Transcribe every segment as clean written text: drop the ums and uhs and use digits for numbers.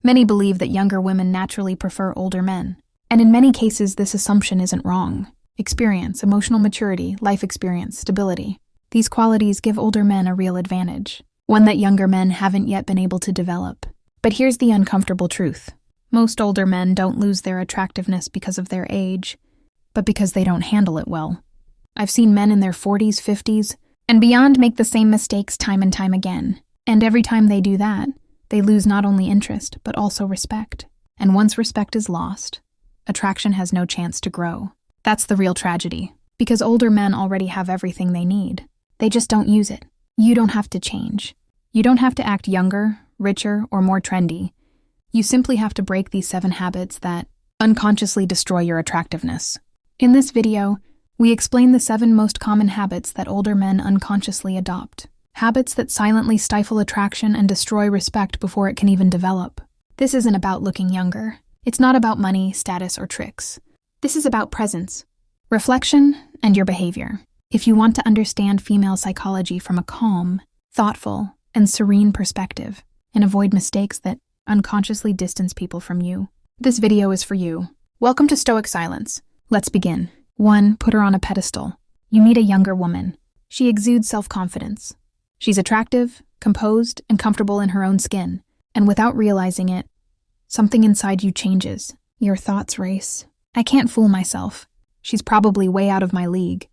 Many believe that younger women naturally prefer older men. And in many cases, this assumption isn't wrong. Experience, emotional maturity, life experience, stability. These qualities give older men a real advantage, one that younger men haven't yet been able to develop. But here's the uncomfortable truth. Most older men don't lose their attractiveness because of their age, but because they don't handle it well. I've seen men in their 40s, 50s, and beyond make the same mistakes time and time again. And every time they do that, they lose not only interest, but also respect. And once respect is lost, attraction has no chance to grow. That's the real tragedy, because older men already have everything they need. They just don't use it. You don't have to change. You don't have to act younger, richer, or more trendy. You simply have to break these 7 habits that unconsciously destroy your attractiveness. In this video, we explain the 7 most common habits that older men unconsciously adopt. Habits that silently stifle attraction and destroy respect before it can even develop. This isn't about looking younger. It's not about money, status, or tricks. This is about presence, reflection, and your behavior. If you want to understand female psychology from a calm, thoughtful, and serene perspective, and avoid mistakes that unconsciously distance people from you, this video is for you. Welcome to Stoic Silence. Let's begin. 1. Put her on a pedestal. You meet a younger woman. She exudes self-confidence. She's attractive, composed, and comfortable in her own skin. And without realizing it, something inside you changes. Your thoughts race. I can't fool myself. She's probably way out of my league.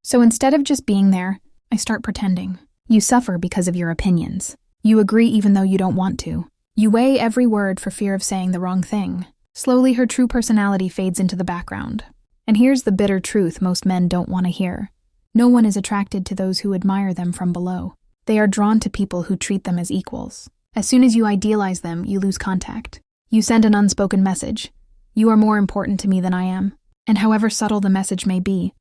So instead of just being there, I start pretending. You suffer because of your opinions. You agree even though you don't want to. You weigh every word for fear of saying the wrong thing. Slowly, her true personality fades into the background. And here's the bitter truth most men don't want to hear. No one is attracted to those who admire them from below. They are drawn to people who treat them as equals. As soon as you idealize them, you lose contact. You send an unspoken message. You are more important to me than I am. And however subtle the message may be,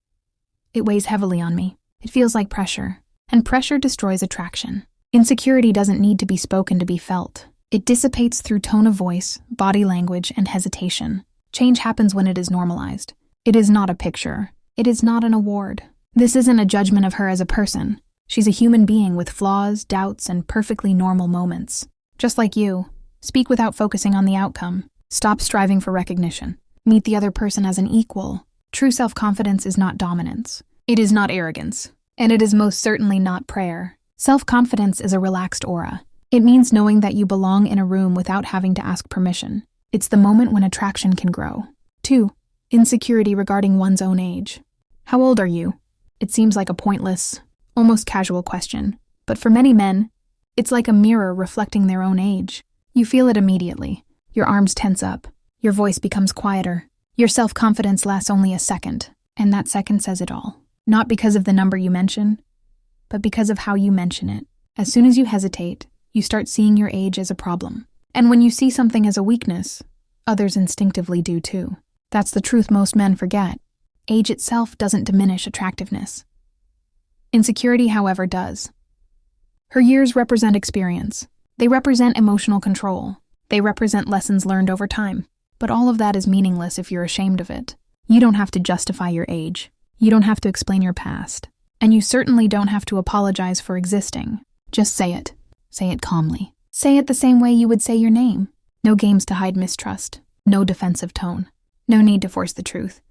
it weighs heavily on me. It feels like pressure. And pressure destroys attraction. Insecurity doesn't need to be spoken to be felt. It dissipates through tone of voice, body language, and hesitation. Change happens when it is normalized. It is not a picture. It is not an award. This isn't a judgment of her as a person. She's a human being with flaws, doubts, and perfectly normal moments. Just like you. Speak without focusing on the outcome. Stop striving for recognition. Meet the other person as an equal. True self-confidence is not dominance. It is not arrogance. And it is most certainly not prayer. Self-confidence is a relaxed aura. It means knowing that you belong in a room without having to ask permission. It's the moment when attraction can grow. 2. Insecurity regarding one's own age. How old are you? It seems like a pointless, almost casual question. But for many men, it's like a mirror reflecting their own age. You feel it immediately. Your arms tense up. Your voice becomes quieter. Your self-confidence lasts only a second, and that second says it all. Not because of the number you mention, but because of how you mention it. As soon as you hesitate, you start seeing your age as a problem. And when you see something as a weakness, others instinctively do too. That's the truth most men forget. Age itself doesn't diminish attractiveness. Insecurity, however, does. Her years represent experience. They represent emotional control. They represent lessons learned over time. But all of that is meaningless if you're ashamed of it. You don't have to justify your age. You don't have to explain your past. And you certainly don't have to apologize for existing. Just say it. Say it calmly. Say it the same way you would say your name. No games to hide mistrust. No defensive tone. No need to force the truth.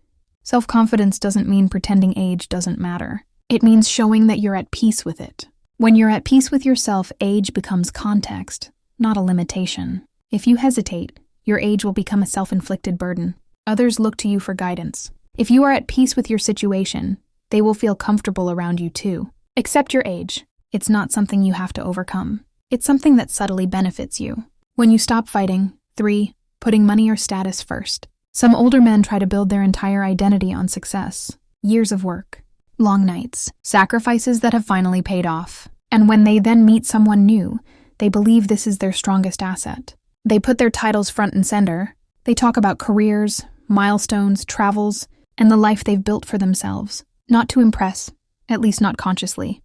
Self-confidence doesn't mean pretending age doesn't matter. It means showing that you're at peace with it. When you're at peace with yourself, age becomes context, not a limitation. If you hesitate, your age will become a self-inflicted burden. Others look to you for guidance. If you are at peace with your situation, they will feel comfortable around you too. Accept your age. It's not something you have to overcome. It's something that subtly benefits you. When you stop fighting. 3. Putting money or status first. Some older men try to build their entire identity on success. Years of work. Long nights. Sacrifices that have finally paid off. And when they then meet someone new, they believe this is their strongest asset. They put their titles front and center. They talk about careers, milestones, travels, and the life they've built for themselves. Not to impress, at least not consciously,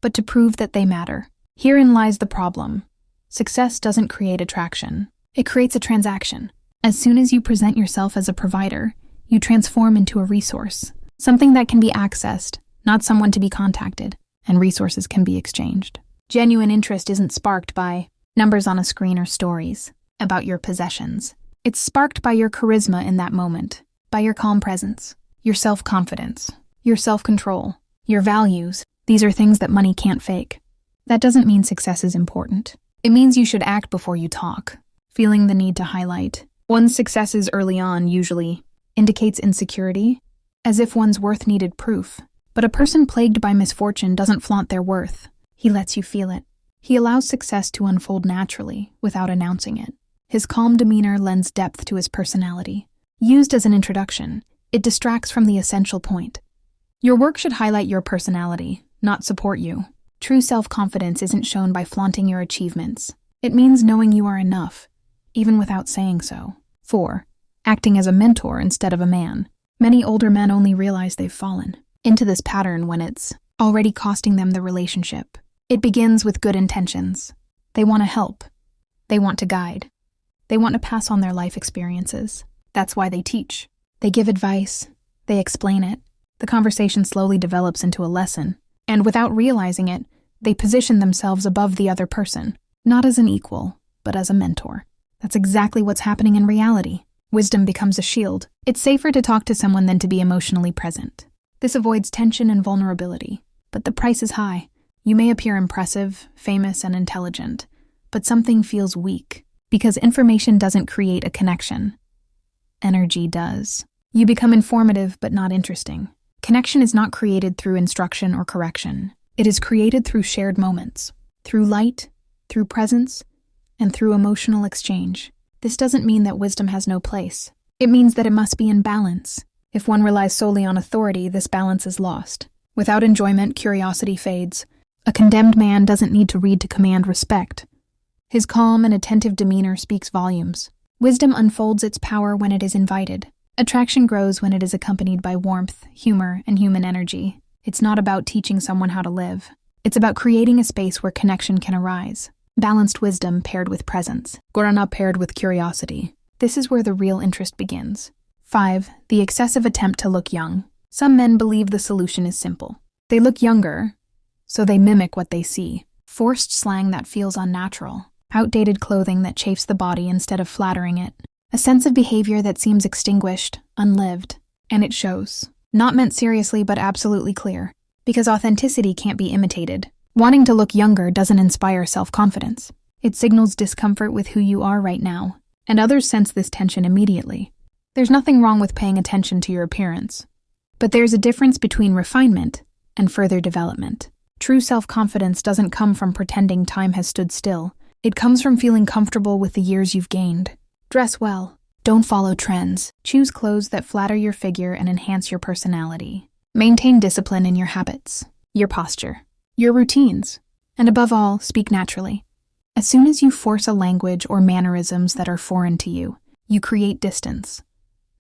but to prove that they matter. Herein lies the problem. Success doesn't create attraction. It creates a transaction. As soon as you present yourself as a provider, you transform into a resource. Something that can be accessed, not someone to be contacted, and resources can be exchanged. Genuine interest isn't sparked by numbers on a screen or stories. about your possessions. It's sparked by your charisma in that moment, by your calm presence, your self-confidence, your self-control, your values. These are things that money can't fake. That doesn't mean success is important. It means you should act before you talk. Feeling the need to highlight one's successes early on usually indicates insecurity, as if one's worth needed proof. But a person plagued by misfortune doesn't flaunt their worth. He lets you feel it. He allows success to unfold naturally, without announcing it. His calm demeanor lends depth to his personality. Used as an introduction, it distracts from the essential point. Your work should highlight your personality, not support you. True self-confidence isn't shown by flaunting your achievements. It means knowing you are enough, even without saying so. 4. Acting as a mentor instead of a man. Many older men only realize they've fallen into this pattern when it's already costing them the relationship. It begins with good intentions. They want to help. They want to guide. They want to pass on their life experiences. That's why they teach. They give advice. They explain it. The conversation slowly develops into a lesson. And without realizing it, they position themselves above the other person, not as an equal, but as a mentor. That's exactly what's happening in reality. Wisdom becomes a shield. It's safer to talk to someone than to be emotionally present. This avoids tension and vulnerability. But the price is high. You may appear impressive, famous, and intelligent, but something feels weak, because information doesn't create a connection. Energy does. You become informative, but not interesting. Connection is not created through instruction or correction. It is created through shared moments, through light, through presence, and through emotional exchange. This doesn't mean that wisdom has no place. It means that it must be in balance. If one relies solely on authority, this balance is lost. Without enjoyment, curiosity fades. A condemned man doesn't need to read to command respect. His calm and attentive demeanor speaks volumes. Wisdom unfolds its power when it is invited. Attraction grows when it is accompanied by warmth, humor, and human energy. It's not about teaching someone how to live. It's about creating a space where connection can arise. Balanced wisdom paired with presence. Guarana paired with curiosity. This is where the real interest begins. 5. The excessive attempt to look young. Some men believe the solution is simple. They look younger, so they mimic what they see. Forced slang that feels unnatural. Outdated clothing that chafes the body instead of flattering it. A sense of behavior that seems extinguished, unlived, and it shows. Not meant seriously, but absolutely clear. Because authenticity can't be imitated. Wanting to look younger doesn't inspire self-confidence. It signals discomfort with who you are right now, and others sense this tension immediately. There's nothing wrong with paying attention to your appearance. But there's a difference between refinement and further development. True self-confidence doesn't come from pretending time has stood still. It comes from feeling comfortable with the years you've gained. Dress well. Don't follow trends. Choose clothes that flatter your figure and enhance your personality. Maintain discipline in your habits, your posture, your routines, and above all, speak naturally. As soon as you force a language or mannerisms that are foreign to you, you create distance.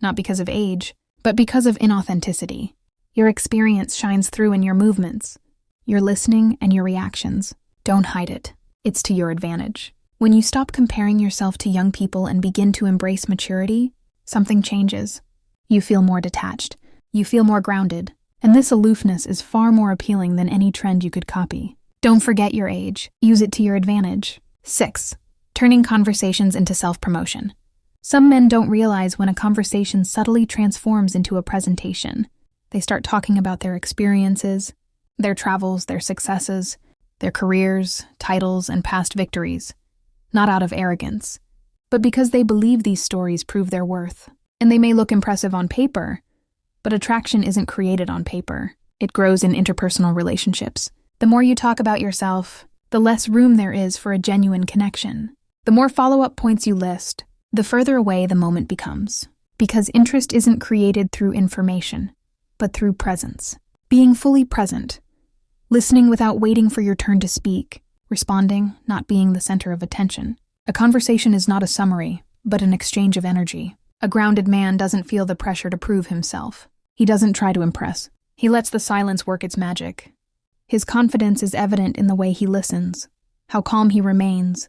Not because of age, but because of inauthenticity. Your experience shines through in your movements, your listening, and your reactions. Don't hide it. It's to your advantage. When you stop comparing yourself to young people and begin to embrace maturity, something changes. You feel more detached. You feel more grounded. And this aloofness is far more appealing than any trend you could copy. Don't forget your age. Use it to your advantage. 6. Turning conversations into self-promotion. Some men don't realize when a conversation subtly transforms into a presentation. They start talking about their experiences, their travels, their successes, their careers, titles, and past victories. Not out of arrogance, but because they believe these stories prove their worth. And they may look impressive on paper, but attraction isn't created on paper. It grows in interpersonal relationships. The more you talk about yourself, the less room there is for a genuine connection. The more follow-up points you list, the further away the moment becomes. Because interest isn't created through information, but through presence. Being fully present. Listening without waiting for your turn to speak. Responding, not being the center of attention. A conversation is not a summary, but an exchange of energy. A grounded man doesn't feel the pressure to prove himself. He doesn't try to impress. He lets the silence work its magic. His confidence is evident in the way he listens, how calm he remains,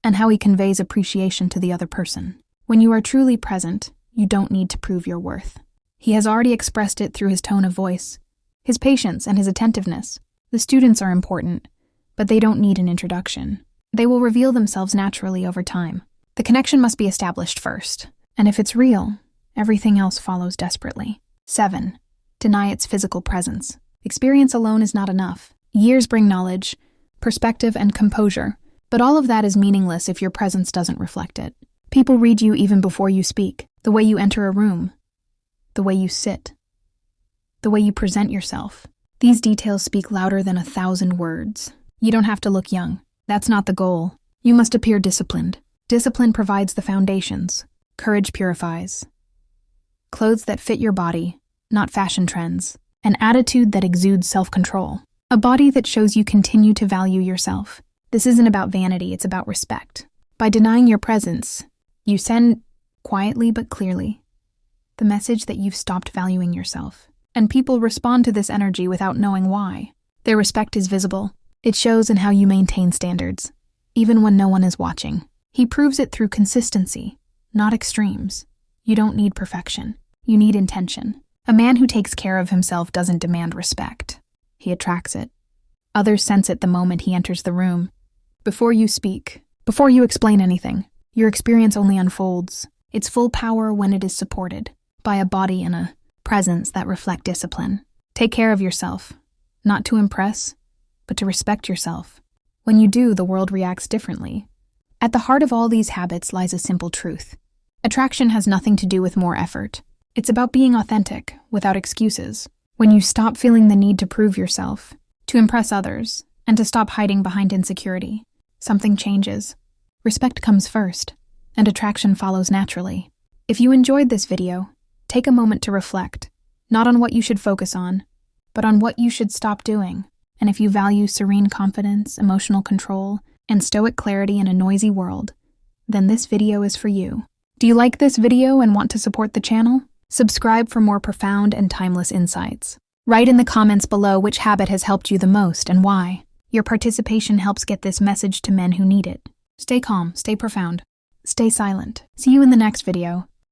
and how he conveys appreciation to the other person. When you are truly present, you don't need to prove your worth. He has already expressed it through his tone of voice, his patience, and his attentiveness. The students are important, but they don't need an introduction. They will reveal themselves naturally over time. The connection must be established first, and if it's real, everything else follows desperately. 7. Deny its physical presence. Experience alone is not enough. Years bring knowledge, perspective, and composure, but all of that is meaningless if your presence doesn't reflect it. People read you even before you speak, the way you enter a room, the way you sit, the way you present yourself. These details speak louder than 1,000 words. You don't have to look young. That's not the goal. You must appear disciplined. Discipline provides the foundations. Courage purifies. Clothes that fit your body, not fashion trends. An attitude that exudes self-control. A body that shows you continue to value yourself. This isn't about vanity, it's about respect. By denying your presence, you send, quietly but clearly, the message that you've stopped valuing yourself. And people respond to this energy without knowing why. Their respect is visible. It shows in how you maintain standards, even when no one is watching. He proves it through consistency, not extremes. You don't need perfection. You need intention. A man who takes care of himself doesn't demand respect. He attracts it. Others sense it the moment he enters the room. Before you speak, before you explain anything, your experience only unfolds. Its full power when it is supported by a body and a presence that reflect discipline. Take care of yourself, not to impress, but to respect yourself. When you do, the world reacts differently. At the heart of all these habits lies a simple truth. Attraction has nothing to do with more effort. It's about being authentic, without excuses. When you stop feeling the need to prove yourself, to impress others, and to stop hiding behind insecurity, something changes. Respect comes first, and attraction follows naturally. If you enjoyed this video, take a moment to reflect, not on what you should focus on, but on what you should stop doing. And if you value serene confidence, emotional control, and stoic clarity in a noisy world, then this video is for you. Do you like this video and want to support the channel? Subscribe for more profound and timeless insights. Write in the comments below which habit has helped you the most and why. Your participation helps get this message to men who need it. Stay calm, stay profound, stay silent. See you in the next video.